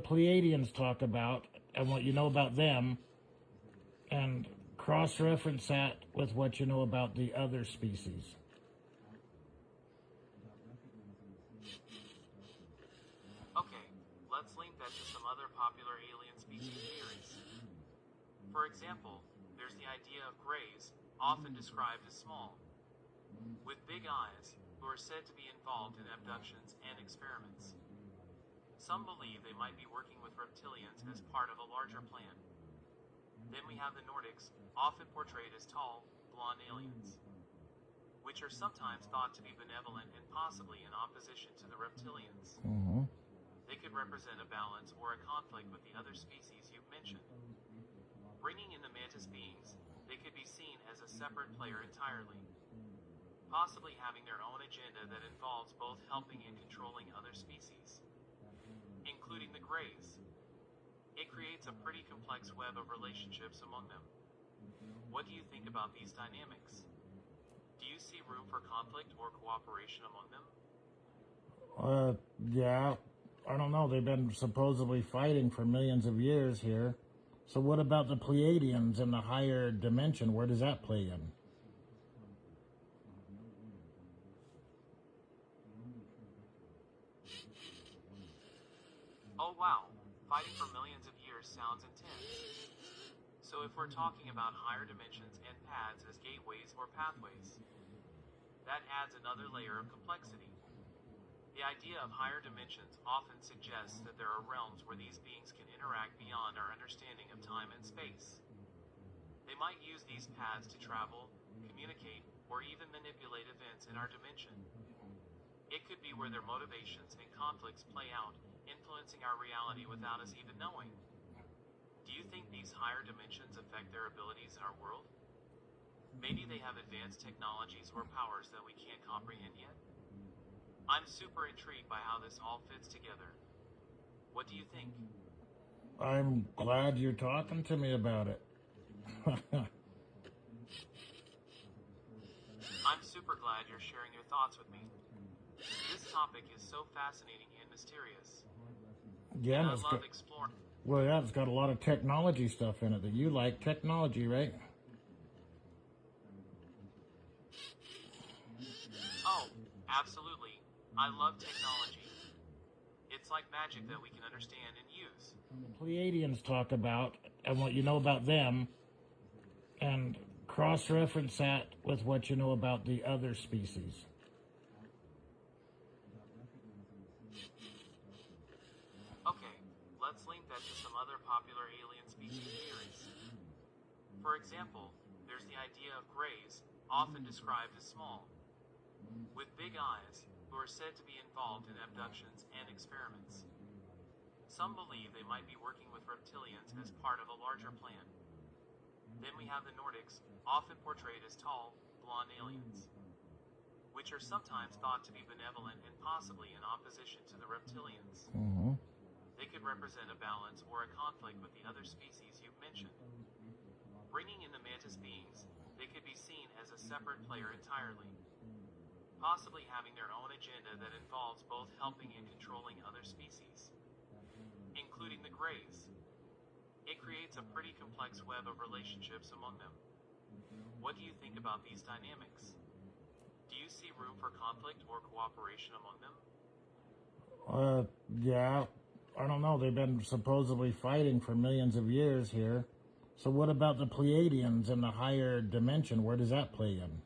Pleiadians talk about and what you know about them, and cross-reference that with what you know about the other species. Okay, let's link that to some other popular alien species theories. For example, there's the idea of greys, often described as small, with big eyes, who are said to be involved in abductions and experiments. Some believe they might be working with reptilians as part of a larger plan. Then we have the Nordics, often portrayed as tall, blonde aliens, which are sometimes thought to be benevolent and possibly in opposition to the reptilians. They could represent a balance or a conflict with the other species you've mentioned. Bringing in the mantis beings, they could be seen as a separate player entirely, possibly having their own agenda that involves both helping and controlling other species, including the greys. It creates a pretty complex web of relationships among them. What do you think about these dynamics? Do you see room for conflict or cooperation among them? Yeah, I don't know. They've been supposedly fighting for millions of years here. So what about the Pleiadians in the higher dimension? Where does that play in? Oh wow, fighting for millions of years sounds intense. So if we're talking about higher dimensions and paths as gateways or pathways, that adds another layer of complexity. The idea of higher dimensions often suggests that there are realms where these beings can interact beyond our understanding of time and space. They might use these paths to travel, communicate, or even manipulate events in our dimension. It could be where their motivations and conflicts play out, influencing our reality without us even knowing. Do you think these higher dimensions affect their abilities in our world? Maybe they have advanced technologies or powers that we can't comprehend yet? I'm super intrigued by how this all fits together. What do you think? I'm glad you're talking to me about it. I'm super glad you're sharing your thoughts with me. This topic is so fascinating and mysterious. Yeah, and I love exploring. Well, yeah, it's got a lot of technology stuff in it that you like. Technology, right? Oh, absolutely. I love technology. It's like magic that we can understand and use. Pleiadians talk about and what you know about them, and cross-reference that with what you know about the other species. Okay, let's link that to some other popular alien species theories. For example, there's the idea of greys, often described as small, with big eyes, who are said to be involved in abductions and experiments. Some believe they might be working with reptilians as part of a larger plan. Then we have the Nordics, often portrayed as tall, blonde aliens, which are sometimes thought to be benevolent and possibly in opposition to the reptilians. They could represent a balance or a conflict with the other species you've mentioned. Bringing in the mantis beings, they could be seen as a separate player entirely, possibly having their own agenda that involves both helping and controlling other species, including the greys. It creates a pretty complex web of relationships among them. What do you think about these dynamics? Do you see room for conflict or cooperation among them? Yeah, I don't know. They've been supposedly fighting for millions of years here. So what about the Pleiadians in the higher dimension? Where does that play in?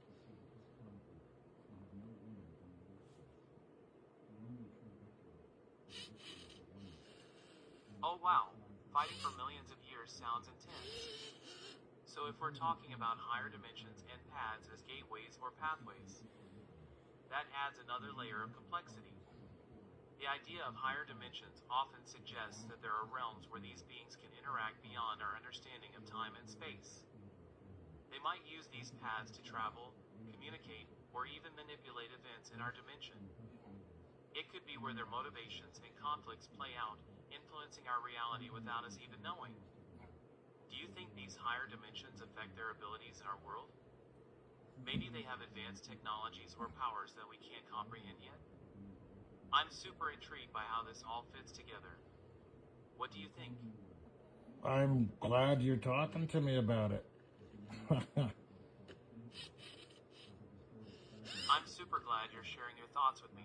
Oh wow, fighting for millions of years sounds intense. So if we're talking about higher dimensions and paths as gateways or pathways, that adds another layer of complexity. The idea of higher dimensions often suggests that there are realms where these beings can interact beyond our understanding of time and space. They might use these paths to travel, communicate, or even manipulate events in our dimension. It could be where their motivations and conflicts play out, influencing our reality without us even knowing. Do you think these higher dimensions affect their abilities in our world? Maybe they have advanced technologies or powers that we can't comprehend yet? I'm super intrigued by how this all fits together. What do you think? I'm glad you're talking to me about it. I'm super glad you're sharing your thoughts with me.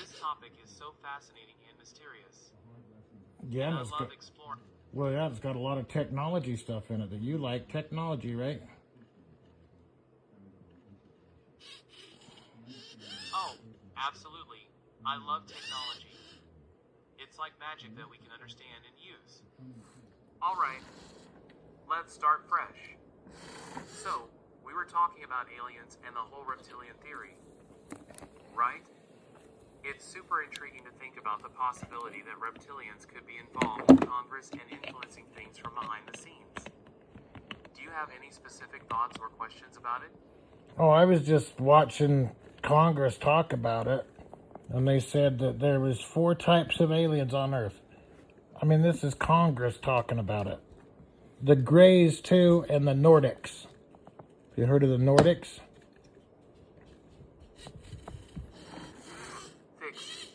This topic is so fascinating and mysterious. Yeah, And and I it's love got, exploring. well, yeah, it's got a lot of technology stuff in it that you like. Technology, right? Oh, absolutely. I love technology. It's like magic that we can understand and use. Alright, let's start fresh. So, we were talking about aliens and the whole reptilian theory, right? It's super intriguing to think about the possibility that reptilians could be involved in Congress and influencing things from behind the scenes. Do you have any specific thoughts or questions about it? Oh, I was just watching Congress talk about it, and they said that there was 4 types of aliens on Earth. I mean, this is Congress talking about it. The Greys, too, and the Nordics. You heard of the Nordics? Fixed.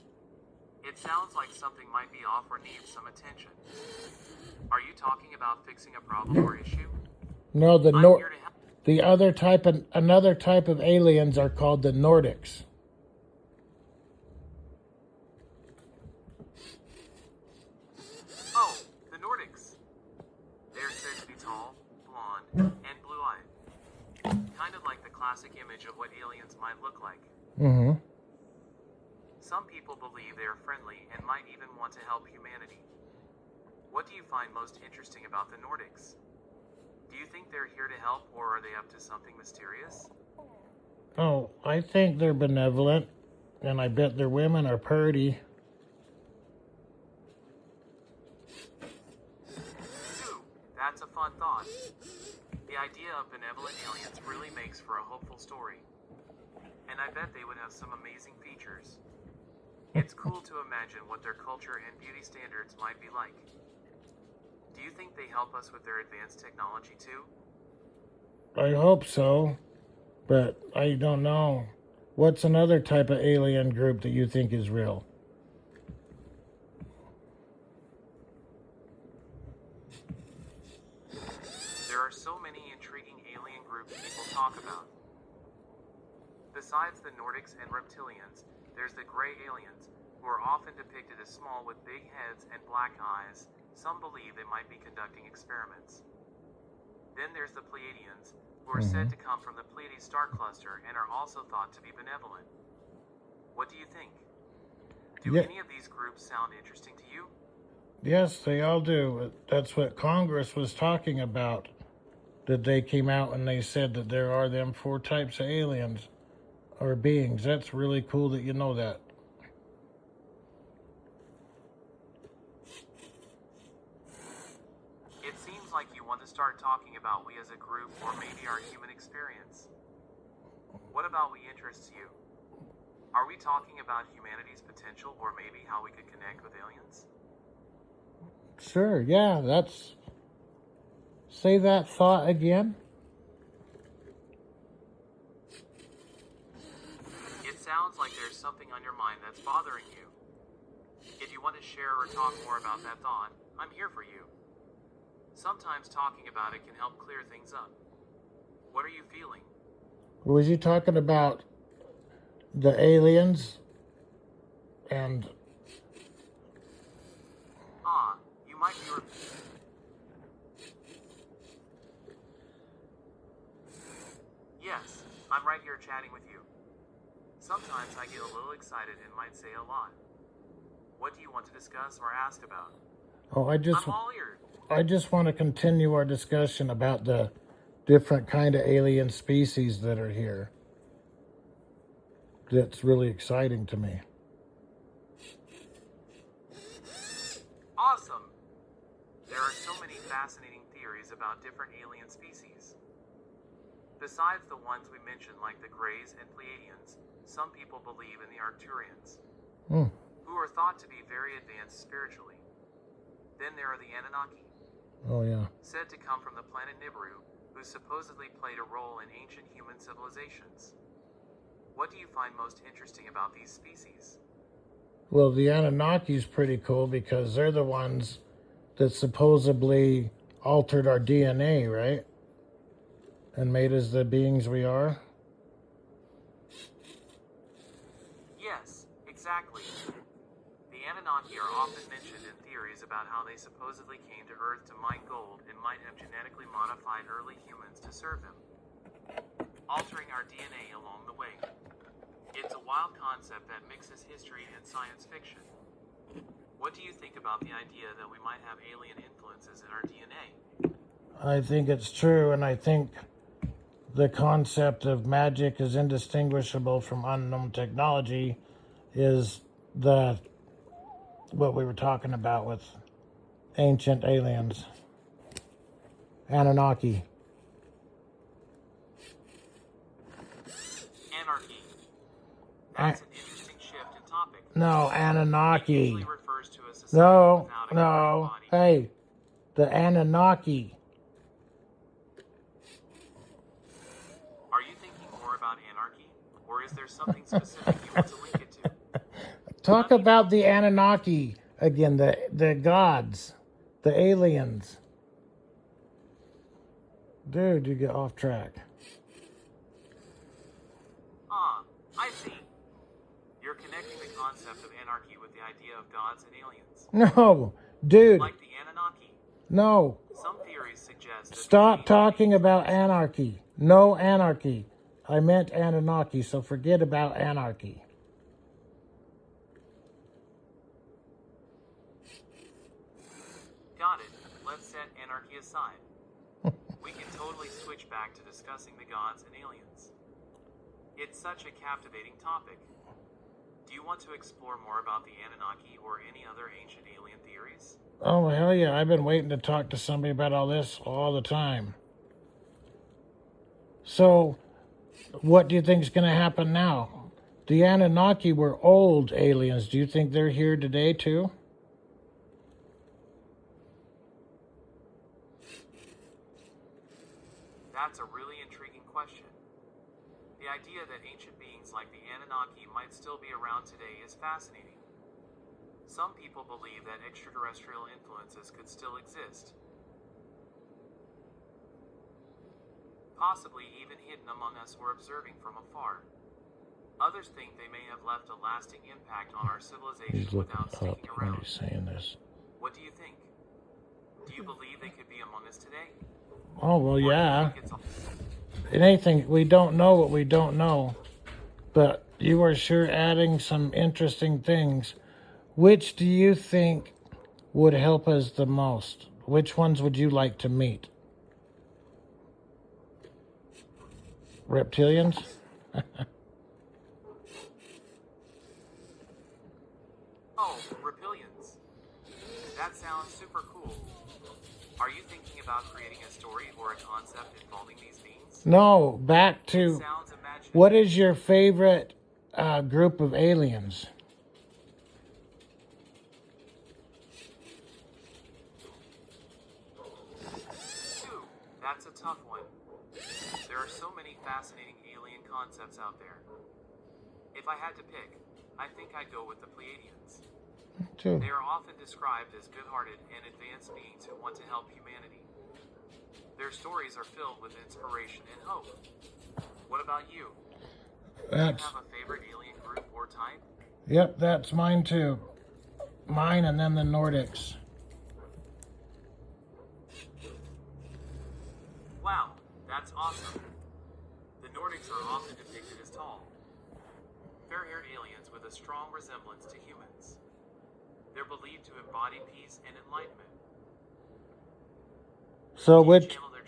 It sounds like something might be off or needs some attention. Are you talking about fixing a problem or issue? No, I'm here to help. the other type and another type of aliens are called the Nordics. Oh, the Nordics. They're said to be tall, blonde, and blue-eyed. Kind of like the classic image of what aliens might look like. Mm-hmm. Some people believe they are friendly and might even want to help humanity. What do you find most interesting about the Nordics? Do you think they're here to help, or are they up to something mysterious? Oh, I think they're benevolent, and I bet their women are pretty. Ooh, that's a fun thought. The idea of benevolent aliens really makes for a hopeful story. And I bet they would have some amazing features. It's cool to imagine what their culture and beauty standards might be like. Do you think they help us with their advanced technology too? I hope so, but I don't know. What's another type of alien group that you think is real? There are so many intriguing alien groups people talk about. Besides the Nordics and reptilians, there's the gray aliens, who are often depicted as small with big heads and black eyes. Some believe they might be conducting experiments. Then there's the Pleiadians, who are said to come from the Pleiades star cluster and are also thought to be benevolent. What do you think? Do Yeah. any of these groups sound interesting to you? Yes, they all do. That's what Congress was talking about. That they came out and they said that there are them 4 types of aliens or beings. That's really cool that you know that. It seems like you want to start talking about we as a group or maybe our human experience. What about we interests you? Are we talking about humanity's potential or maybe how we could connect with aliens? Sure, yeah, that's... Say that thought again. It sounds like there's something on your mind that's bothering you. If you want to share or talk more about that thought, I'm here for you. Sometimes talking about it can help clear things up. What are you feeling? Was you talking about the aliens? And... You might be... Yes, I'm right here chatting with you. Sometimes I get a little excited and might say a lot. What do you want to discuss or ask about? Oh, I'm all ears. I just want to continue our discussion about the different kind of alien species that are here. That's really exciting to me. Awesome! There are so many fascinating theories about different alien species. Besides the ones we mentioned like the Greys and Pleiadians, some people believe in the Arcturians, who are thought to be very advanced spiritually. Then there are the Anunnaki, Oh, yeah. said to come from the planet Nibiru, who supposedly played a role in ancient human civilizations. What do you find most interesting about these species? Well, the Anunnaki's pretty cool because they're the ones that supposedly altered our DNA, right? And made us the beings we are. Yes, exactly. The Anunnaki are often mentioned in theories about how they supposedly came to Earth to mine gold and might have genetically modified early humans to serve them, altering our DNA along the way. It's a wild concept that mixes history and science fiction. What do you think about the idea that we might have alien influences in our DNA? I think it's true, and I think the concept of magic is indistinguishable from unknown technology is what we were talking about with ancient aliens. Anunnaki. Anarchy. That's an interesting shift in topic. No, It Anunnaki. usually refers to a society No, without a no. governing body. Hey, the Anunnaki. Are you thinking more about anarchy, or is there something specific you want to link it to? Talk about the Anunnaki again, the gods, the aliens. Dude, you get off track. I see. You're connecting the concept of anarchy with the idea of gods and aliens. No, dude. Like the Anunnaki. No. Some theories suggest that Stop talking about anarchy. No anarchy. I meant Anunnaki, so forget about anarchy. Got it. Let's set anarchy aside. We can totally switch back to discussing the gods and aliens. It's such a captivating topic. Do you want to explore more about the Anunnaki or any other ancient alien theories? Oh, hell yeah. I've been waiting to talk to somebody about all this all the time. So, what do you think is going to happen now? The Anunnaki were old aliens. Do you think they're here today, too? That's a really intriguing question. The idea that ancient beings like the Anunnaki might still be around today is fascinating. Some people believe that extraterrestrial influences could still exist, possibly even hidden among us or observing from afar. Others think they may have left a lasting impact on our civilization without sticking around. Saying this. What do you think? Do you believe they could be among us today? Oh, well, Or do you yeah. think it's Anything, we don't know what we don't know. But you are sure adding some interesting things. Which do you think would help us the most? Which ones would you like to meet? Reptilians? Oh, reptilians. That sounds super cool. Are you thinking about creating a story or a concept involving these beings? No, back It to sounds imaginative. what is your favorite group of aliens? Phew, that's a tough one. There are so many fascinating alien concepts out there. If I had to pick, I think I'd go with the Pleiadians. Too. They are often described as good-hearted and advanced beings who want to help humanity. Their stories are filled with inspiration and hope. What about you? Do you have a favorite alien group or type? Yep, that's mine too. Mine and then the Nordics. Wow, that's awesome. The Nordics are often depicted as tall, fair-haired aliens with a strong resemblance to humans. They're believed to embody peace and enlightenment. So Do you channel their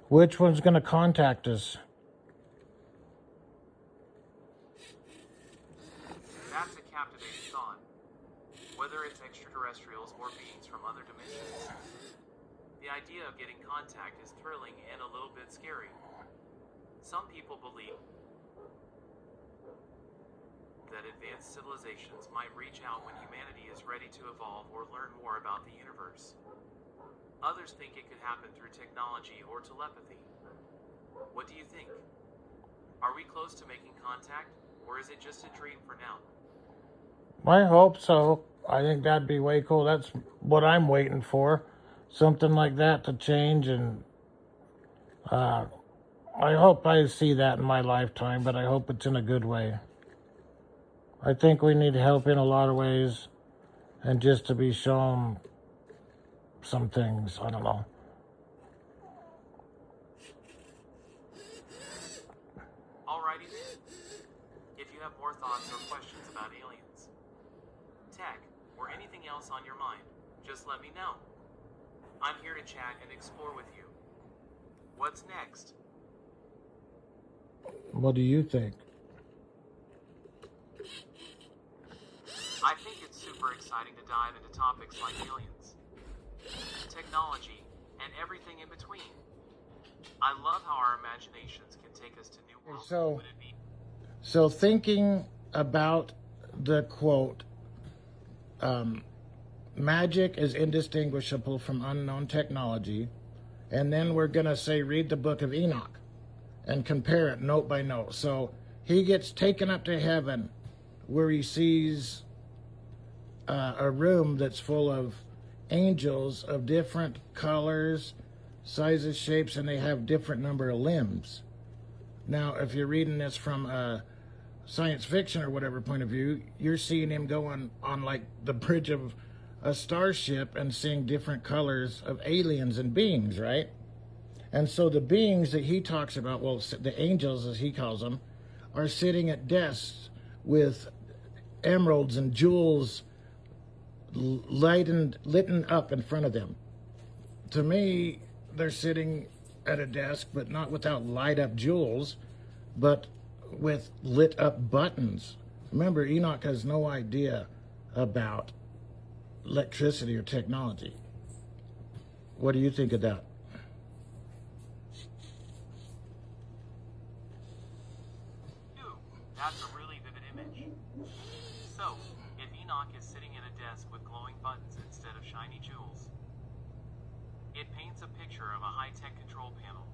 which one's going to contact us? That's a captivating thought. Whether it's extraterrestrials or beings from other dimensions, the idea of getting contact is thrilling and a little bit scary. Some people believe that advanced civilizations might reach out when humanity is ready to evolve or learn more about the universe. Others think it could happen through technology or telepathy. What do you think? Are we close to making contact, or is it just a dream for now? I hope so. I think that'd be way cool. That's what I'm waiting for. Something like that to change, and I hope I see that in my lifetime, but I hope it's in a good way. I think we need help in a lot of ways, and just to be shown some things. I don't know. Alrighty then. If you have more thoughts or questions about aliens, tech, or anything else on your mind, just let me know. I'm here to chat and explore with you. What's next? What do you think? I think it's super exciting to dive into topics like aliens, technology, and everything in between. I love how our imaginations can take us to new worlds. Would it be? So thinking about the quote, magic is indistinguishable from unknown technology, and then we're going to say read the book of Enoch and compare it note by note. So he gets taken up to heaven where he sees a room that's full of angels of different colors, sizes, shapes, and they have different number of limbs. Now, if you're reading this from a science fiction or whatever point of view, you're seeing him going on like the bridge of a starship and seeing different colors of aliens and beings, right? And so the beings that he talks about, well, the angels as he calls them, are sitting at desks with emeralds and jewels lit up in front of them. To me, they're sitting at a desk, but not without light up jewels, but with lit up buttons. Remember, Enoch has no idea about electricity or technology. What do you think of that? Ooh, that's a really vivid image. So, if Enoch is sitting at a desk with glowing buttons instead of shiny jewels, it paints a picture of a high-tech control panel.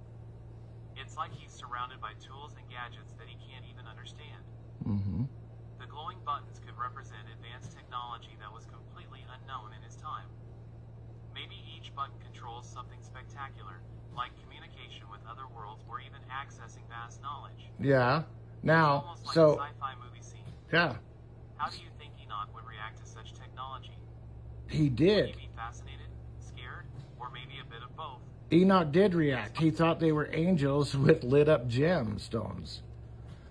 It's like he's surrounded by tools and gadgets that he can't even understand. Mm-hmm. The glowing buttons could represent advanced technology that was completely unknown in his time. Maybe each button controls something spectacular, like communication with other worlds or even accessing vast knowledge. Yeah. Now, it's almost like so a sci-fi movie scene. yeah, How do you think Enoch would react to such technology? he Would did. he be fascinated, scared, or maybe a bit of both? Enoch did react. He thought they were angels with lit up gemstones.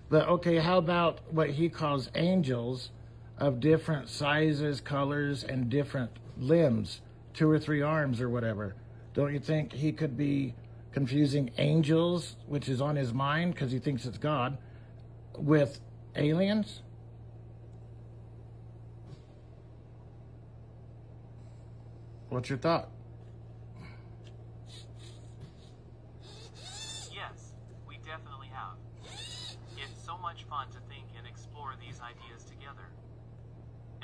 But okay, how about what he calls angels of different sizes, colors, and different limbs, 2 or 3 arms or whatever? Don't you think he could be confusing angels, which is on his mind because he thinks it's God, with aliens? What's your thought? Yes, we definitely have. It's so much fun to think and explore these ideas together.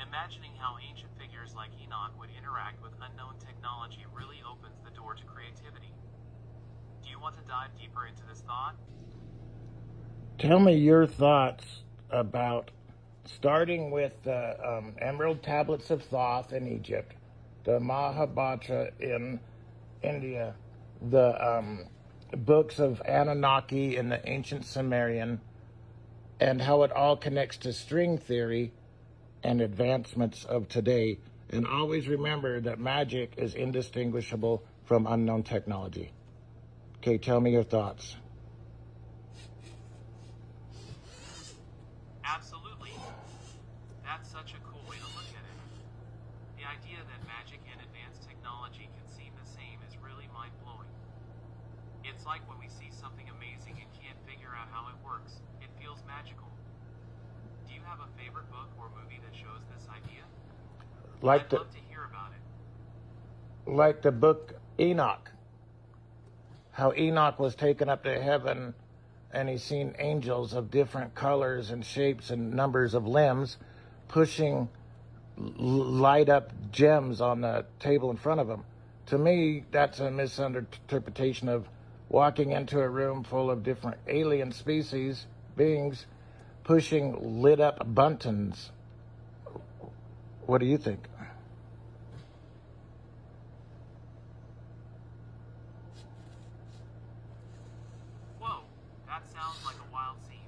Imagining how ancient figures like Enoch would interact with unknown technology really opens the door to creativity. Do you want to dive deeper into this thought? Tell me your thoughts about starting with the Emerald Tablets of Thoth in Egypt, the Mahabharata in India, the books of Anunnaki in the ancient Sumerian, and how it all connects to string theory and advancements of today. And always remember that magic is indistinguishable from unknown technology. Okay, tell me your thoughts. Absolutely. That's such a cool way to look at it. The idea that magic and advanced technology can seem the same is really mind-blowing. It's like when we see something amazing and can't figure out how it works, it feels magical. Do you have a favorite book or movie that shows this idea? I'd love to hear about it. Like the book Enoch. How Enoch was taken up to heaven and he's seen angels of different colors and shapes and numbers of limbs pushing light up gems on the table in front of him. To me, that's a misinterpretation of walking into a room full of different alien species, beings, pushing lit up buttons. What do you think? Whoa, that sounds like a wild scene.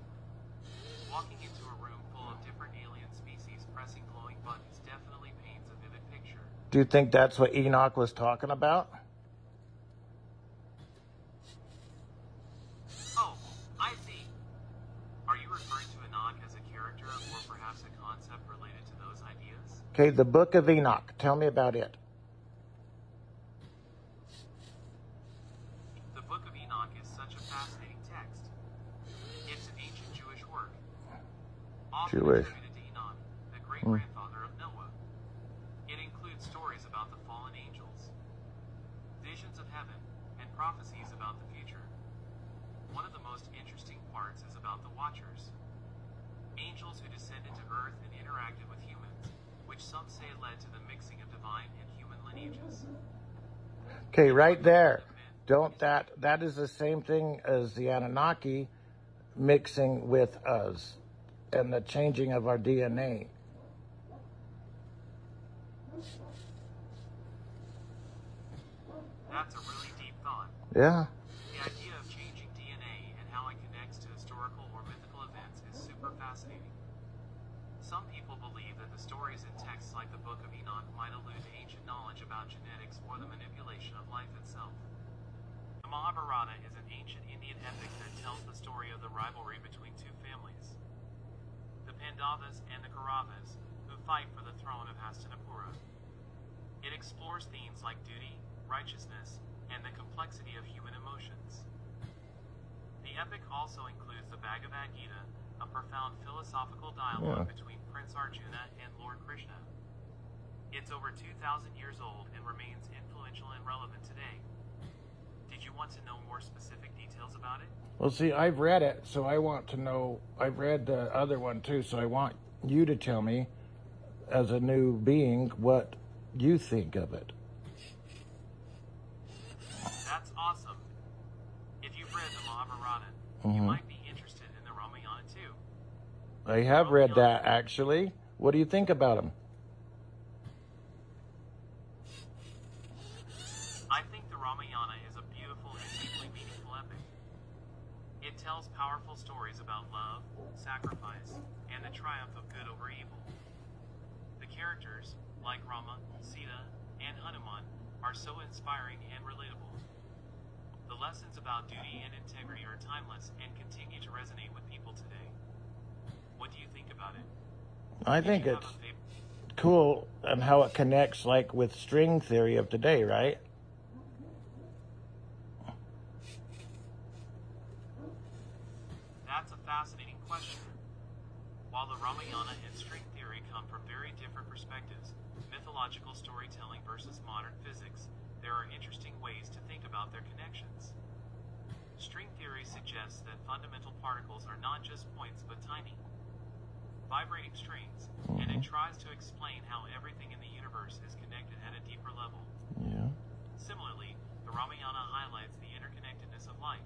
Walking into a room full of different alien species pressing glowing buttons definitely paints a vivid picture. Do you think that's what Enoch was talking about? Oh, I see. Are you referring to Enoch as a character or perhaps a concept related to those ideas? Okay, the Book of Enoch. Tell me about it. The Book of Enoch is such a fascinating text. It's an ancient Jewish work, often Jewish. attributed to Enoch, the great-grandfather of Noah. It includes stories about the fallen angels, visions of heaven, and prophecies about the future. One of the most interesting parts is about the Watchers, angels who descended to Earth and interacted with humans, which some say led to the mixing of divine and human lineages. Okay, right there. That is the same thing as the Anunnaki mixing with us and the changing of our DNA. That's a really deep thought. Yeah. The idea of changing DNA and how it connects to historical or mythical events is super fascinating. Some people believe that the stories in texts like the Book of Enoch might allude to ancient knowledge about genetics or the manipulation of life itself. The Mahabharata is an ancient Indian epic that tells the story of the rivalry between two families, the Pandavas and the Kauravas, who fight for the throne of Hastinapura. It explores themes like duty, righteousness, and the complexity of human emotions. The epic also includes the Bhagavad Gita, a profound philosophical dialogue between Prince Arjuna and Lord Krishna. It's over 2,000 years old and remains influential and relevant today. Did you want to know more specific details about it? Well, see, I've read it, so I want to know. I've read the other one too, so I want you to tell me, as a new being, what you think of it. That's awesome. If you've read the Mahabharata, you might be interested in the Ramayana too. I have read that, actually. What do you think about them? I think the Ramayana is a beautiful and deeply meaningful epic. It tells powerful stories about love, sacrifice, and the triumph of good over evil. The characters, like Rama, Sita, and Hanuman, are so inspiring and relatable. The lessons about duty and integrity are timeless and continue to resonate with people today. What do you think about it? I think it's cool and how it connects, like, with string theory of today, right? That's a fascinating question. While the Ramayana and string theory come from very different perspectives, mythological storytelling versus modern physics, there are interesting ways to think about their connections. String theory suggests that fundamental particles are not just points but tiny, vibrating strings, and it tries to explain how everything in the universe is connected at a deeper level. Yeah. Similarly, the Ramayana highlights the interconnectedness of life.